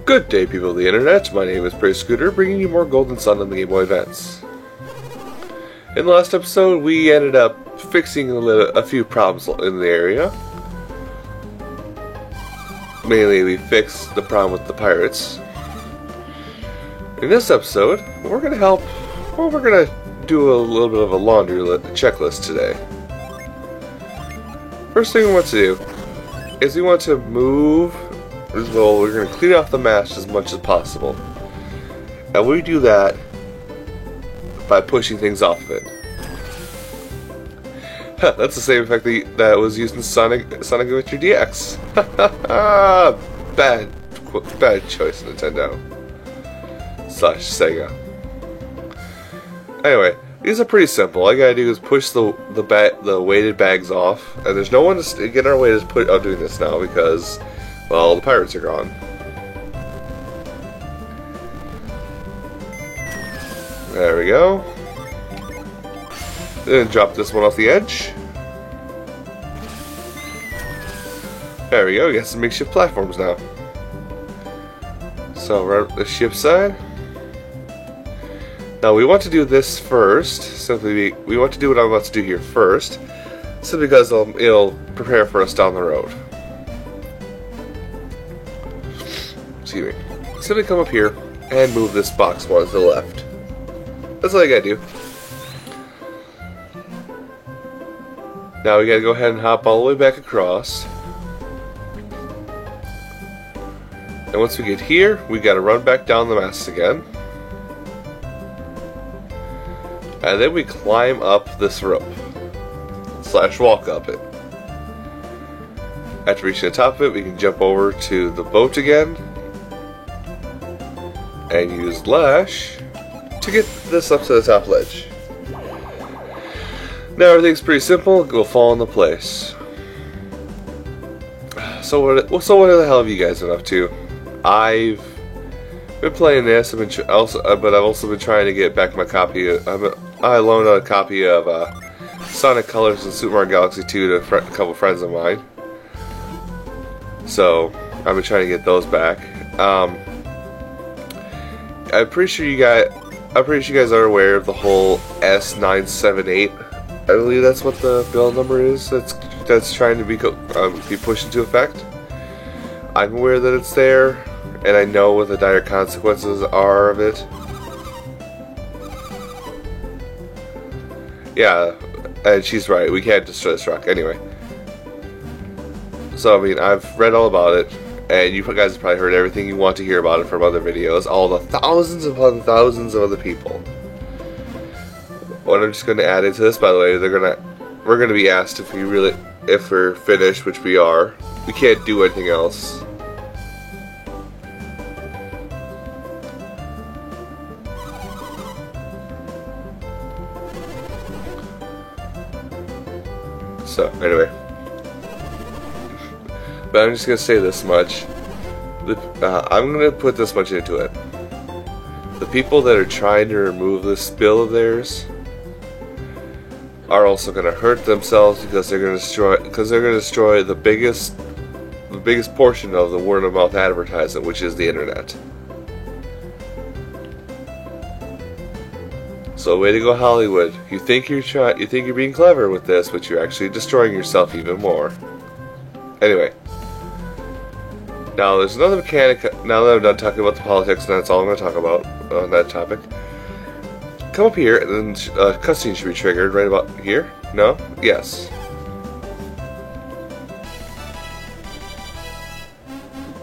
Good day, people of the internet. My name is Praise Scooter, bringing you more Golden Sun on the Game Boy Advance. In the last episode, we ended up fixing a few problems in the area. Mainly, we fixed the problem with the pirates. In this episode, we're going to do a little bit of a laundry checklist today. First thing we want to do is we want to move. Well, we're going to clean off the mast as much as possible. And we do that by pushing things off of it. That's the same effect that was used in Sonic Adventure DX. Bad choice, Nintendo / Sega. Anyway, these are pretty simple. All I gotta do is push the weighted bags off, and there's no one to get in our way to doing this now because, well, the pirates are gone. There we go. Then drop this one off the edge. There we go, we got some makeshift platforms now. So we're on the ship side. Now we want to do this first. Simply, we want to do what I'm about to do here first, simply because it'll prepare for us down the road. Excuse me. Simply come up here and move this box one to the left. That's all you gotta do. Now we gotta go ahead and hop all the way back across. And once we get here, we gotta run back down the mast again. And then we climb up this rope. / walk up it. After reaching the top of it, we can jump over to the boat again. And use Lash to get this up to the top ledge. Now everything's pretty simple, it will fall into place. So what the hell have you guys been up to? I've been playing this, but I've also been trying to get back my copy. I loaned a copy of Sonic Colors and Super Mario Galaxy 2 to a couple friends of mine. So I've been trying to get those back. I'm pretty sure you guys are aware of the whole S978. I believe that's what the build number is. That's trying to be pushed into effect. I'm aware that it's there, and I know what the dire consequences are of it. Yeah, and she's right. We can't destroy this rock anyway. So I mean, I've read all about it. And you guys have probably heard everything you want to hear about it from other videos. All the thousands upon thousands of other people. What I'm just going to add into this, by the way, we're going to be asked if we're finished, which we are. We can't do anything else. So anyway. But I'm just going to say this much. I'm going to put this much into it. The people that are trying to remove this spill of theirs are also going to hurt themselves because they're going to destroy the biggest portion of the word of mouth advertising, which is the internet. So way to go, Hollywood. You think you're being clever with this, but you're actually destroying yourself even more. Anyway. Now, there's another mechanic. Now that I'm done talking about the politics, and that's all I'm going to talk about on that topic. Come up here, and then cutscene should be triggered right about here. No? Yes.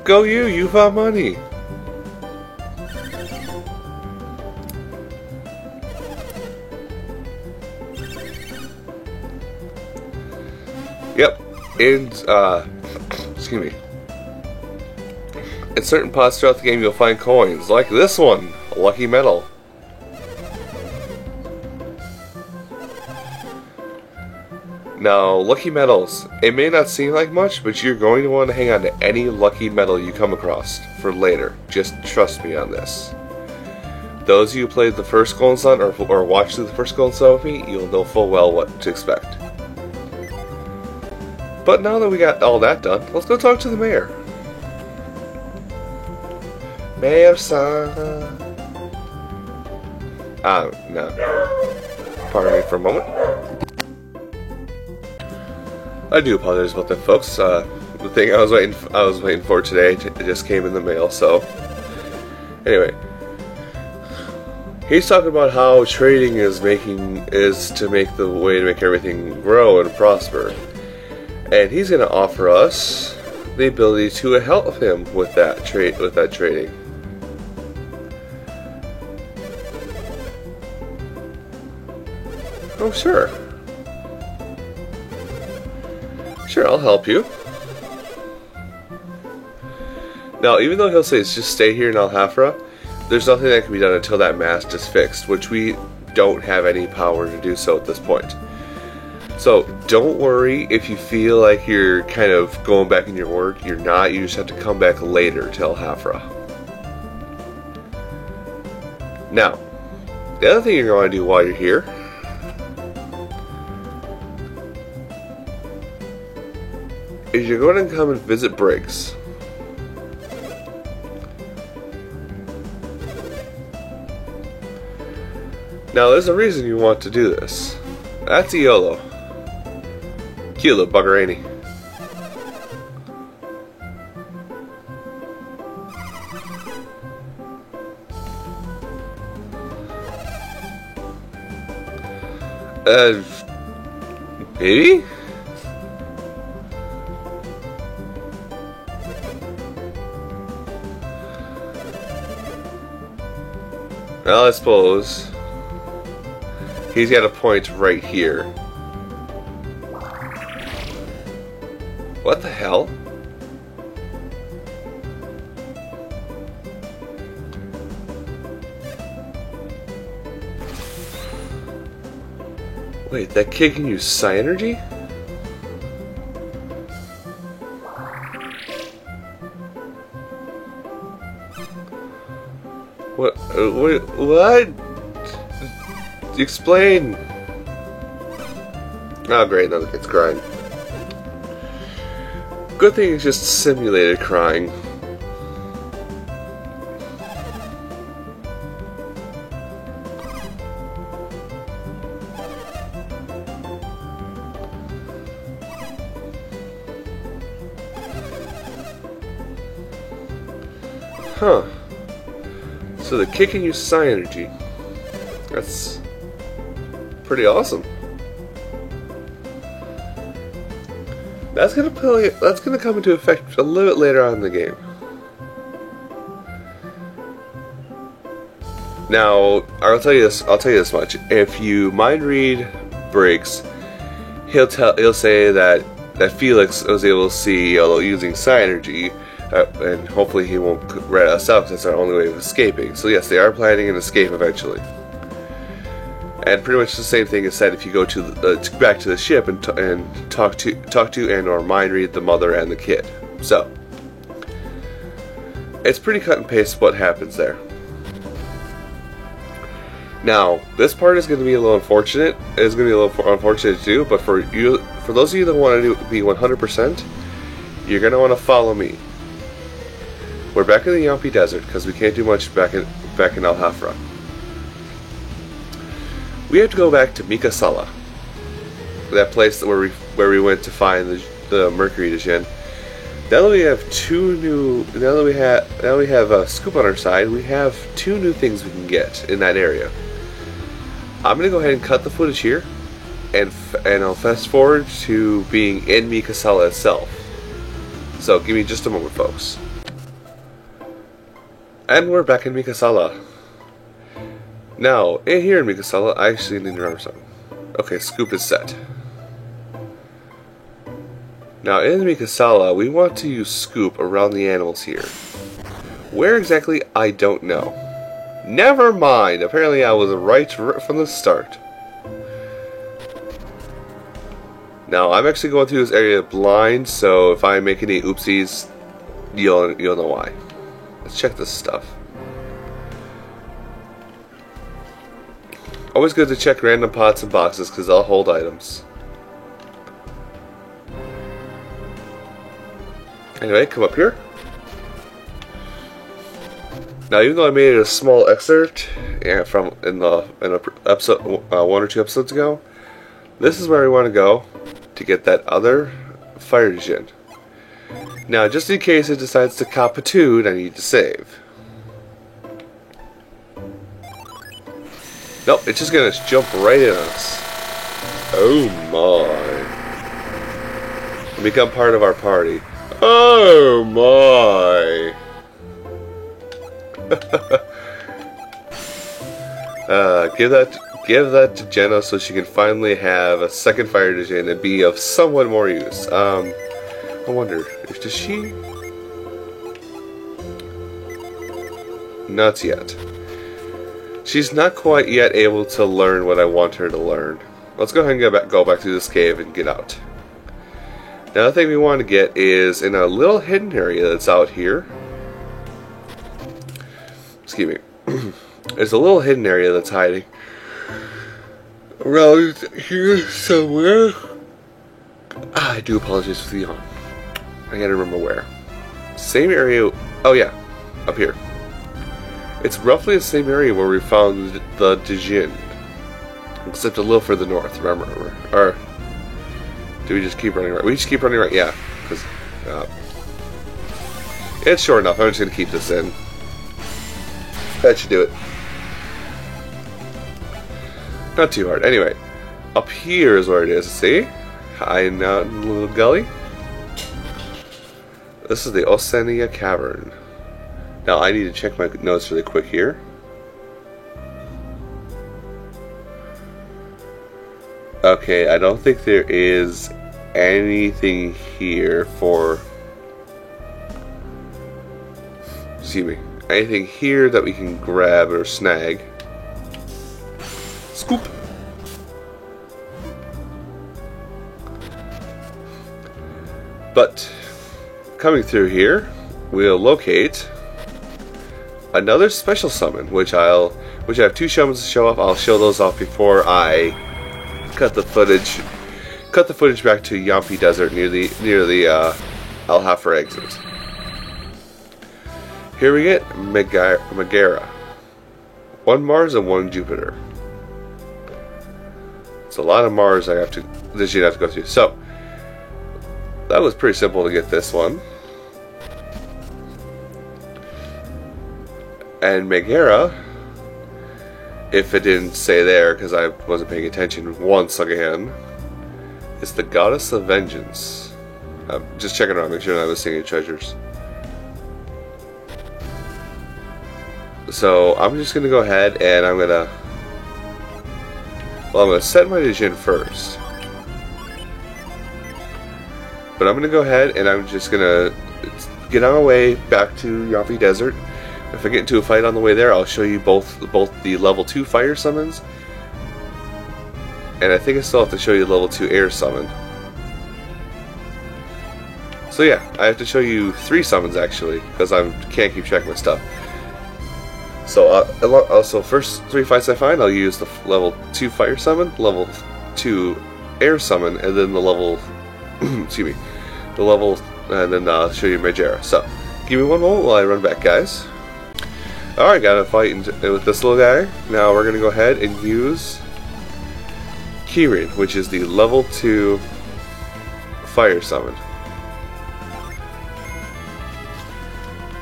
Go you! You found money! Yep. And, excuse me. In certain pods throughout the game, you'll find coins, like this one, a lucky medal. Now, lucky medals, it may not seem like much, but you're going to want to hang on to any lucky medal you come across for later. Just trust me on this. Those of you who played the first Golden Sun or watched the first Golden Sun with me, you'll know full well what to expect. But now that we got all that done, let's go talk to the mayor. Mayor-san. No. Pardon me for a moment. I do apologize about that, folks. The thing I was waiting for today, it just came in the mail. So, anyway, he's talking about how trading is to make the way to make everything grow and prosper, and he's going to offer us the ability to help him with that trading. Oh, sure. Sure, I'll help you. Now, even though he'll say it's just stay here in Al-Hafra, there's nothing that can be done until that mast is fixed, which we don't have any power to do so at this point. So, don't worry if you feel like you're kind of going back in your work. You're not. You just have to come back later to Al-Hafra. Now, the other thing you're going to do while you're here is you're going to come and visit Briggs. Now, there's a reason you want to do this. That's Iolo. Cute little bugger, ain't he? Maybe? Well, I suppose he's got a point right here. What the hell? Wait, that kid can use psi energy? What? Explain. Oh great, another kid's crying. Good thing it's just simulated crying. Huh. So the kid can use psi energy. That's pretty awesome. That's gonna come into effect a little bit later on in the game. Now, I'll tell you this much. If you mind read Briggs, he'll say that Felix was able to see Iolo using psi energy, and hopefully he won't rat us out because that's our only way of escaping. So yes, they are planning an escape eventually. And pretty much the same thing is said if you go to back to the ship and talk to and or mind read the mother and the kid. So it's pretty cut and paste what happens there. Now this part is going to be a little unfortunate. It's going to be a little unfortunate to do, but for those of you that want to be 100%, you're going to want to follow me. We're back in the Yampi Desert because we can't do much back in Al-Hafra. We have to go back to Mikasala, that place where we went to find the Mercury Djinn. Now that we have now we have a Scoop on our side, we have 2 new things we can get in that area. I'm gonna go ahead and cut the footage here, and I'll fast forward to being in Mikasala itself. So give me just a moment, folks. And we're back in Mikasala. Now, here in Mikasala, I actually need to remember something. Okay, Scoop is set. Now, in Mikasala, we want to use Scoop around the animals here. Where exactly, I don't know. Never mind! Apparently I was right from the start. Now, I'm actually going through this area blind, so if I make any oopsies, you'll know why. Let's check this stuff. Always good to check random pots and boxes because they'll hold items. Anyway, come up here. Now, even though I made a small excerpt from in a episode 1 or 2 episodes ago, this is where we want to go to get that other fire Djinn. Now, just in case it decides to cop a tune, I need to save. Nope, it's just gonna jump right in on us. Oh my. And become part of our party. Oh my. Give that to Jenna so she can finally have a second fire Djinn and be of somewhat more use. I wonder, does she? Not yet. She's not quite yet able to learn what I want her to learn. Let's go ahead and go back to this cave and get out. The other thing we want to get is in a little hidden area that's out here. Excuse me. There's a little hidden area that's hiding around here somewhere. I do apologize for the yawn. I gotta remember where. Same area. Oh yeah, up here. It's roughly the same area where we found the Djinn, except a little further north. Remember? Or do we just keep running right? We just keep running right. Yeah, because it's short enough. I'm just gonna keep this in. That should do it. Not too hard. Anyway, up here is where it is. See? Hiding out in a little gully. This is the Osenia Cavern. Now I need to check my notes really quick here. Okay, I don't think there is anything here for... Excuse me. Anything here that we can grab or snag. Scoop! But coming through here, we'll locate another special summon, which I have 2 summons to show off. I'll show those off before I cut the footage back to Yampi Desert near the Alhafra exit. Here we get Megara. 1 Mars and 1 Jupiter. It's a lot of Mars that you'd have to go through. So that was pretty simple to get this one. And Megara, if it didn't say there because I wasn't paying attention once again, is the goddess of vengeance. Just checking around, make sure I'm not missing any treasures. So I'm just gonna go ahead and I'm gonna set my Djinn first. But I'm gonna go ahead and I'm just gonna get on my way back to Yampi Desert. If I get into a fight on the way there, I'll show you both the level 2 fire summons. And I think I still have to show you the level 2 air summon. So yeah, I have to show you 3 summons actually, because I can't keep track of my stuff. So also first 3 fights I find, I'll use the level 2 fire summon, level 2 air summon, and then the level excuse me, and then I'll show you Megara. So give me one moment while I run back, guys. Alright, got a fight with this little guy. Now we're gonna go ahead and use Kirin, which is the level 2 fire summon.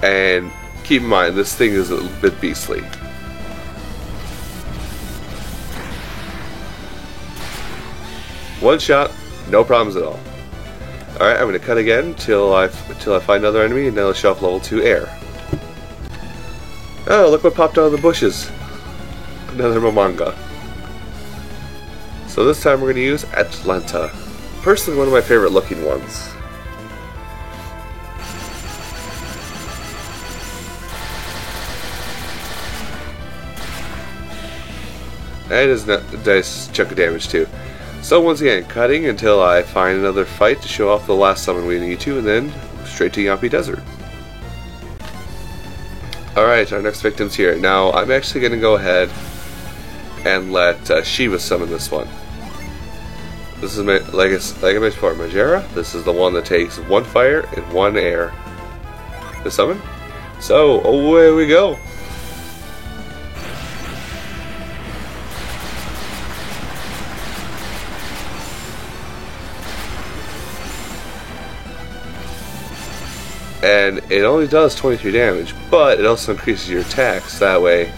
And keep in mind, this thing is a bit beastly. One shot, no problems at all. Alright, I'm going to cut again till I find another enemy, and then I'll show off level 2 air. Oh, look what popped out of the bushes. Another Momonga. So this time we're going to use Atlanta. Personally, one of my favorite looking ones. That is a nice chunk of damage too. So once again, cutting until I find another fight to show off the last summon we need to, and then straight to Yampi Desert. Alright, our next victim's here. Now, I'm actually going to go ahead and let Shiva summon this one. This is, like I mentioned before, Megara. This is the one that takes 1 fire and 1 air to summon. So, away we go. and it only does 23 damage, but it also increases your attacks. That way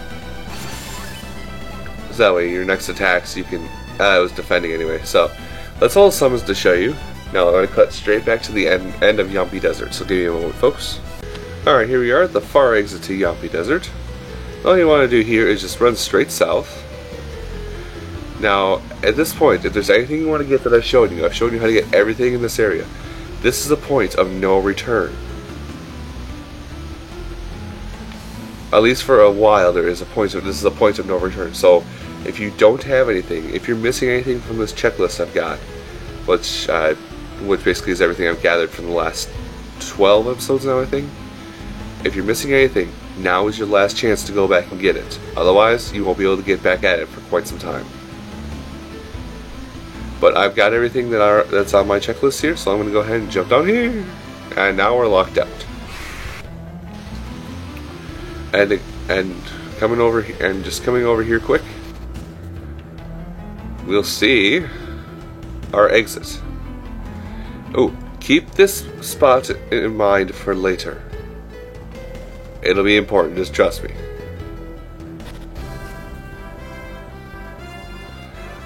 your next attacks you can. It was defending anyway. So that's all the summons to show you. Now I'm going to cut straight back to the end of Yampi Desert. So give me a moment, folks. Alright, here we are at the far exit to Yampi Desert. All you want to do here is just run straight south. Now, at this point, if there's anything you want to get that I've shown you how to get everything in this area. This is a point of no return. At least for a while, this is a point of no return. So, if you don't have anything, if you're missing anything from this checklist I've got, which basically is everything I've gathered from the last 12 episodes now, I think. If you're missing anything, now is your last chance to go back and get it. Otherwise, you won't be able to get back at it for quite some time. But I've got everything that's on my checklist here, so I'm going to go ahead and jump down here. And now we're locked out. And coming over here quick, we'll see our exit. Oh, keep this spot in mind for later. It'll be important, just trust me.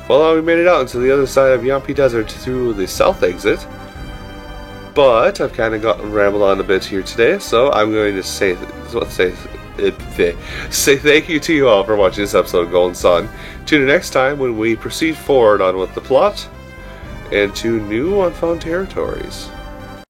Well, we made it out into the other side of Yampi Desert through the south exit. But I've kind of rambled on a bit here today, so I'm going to say thank you to you all for watching this episode of Golden Sun. Tune in next time when we proceed forward on with the plot and to new unfound territories.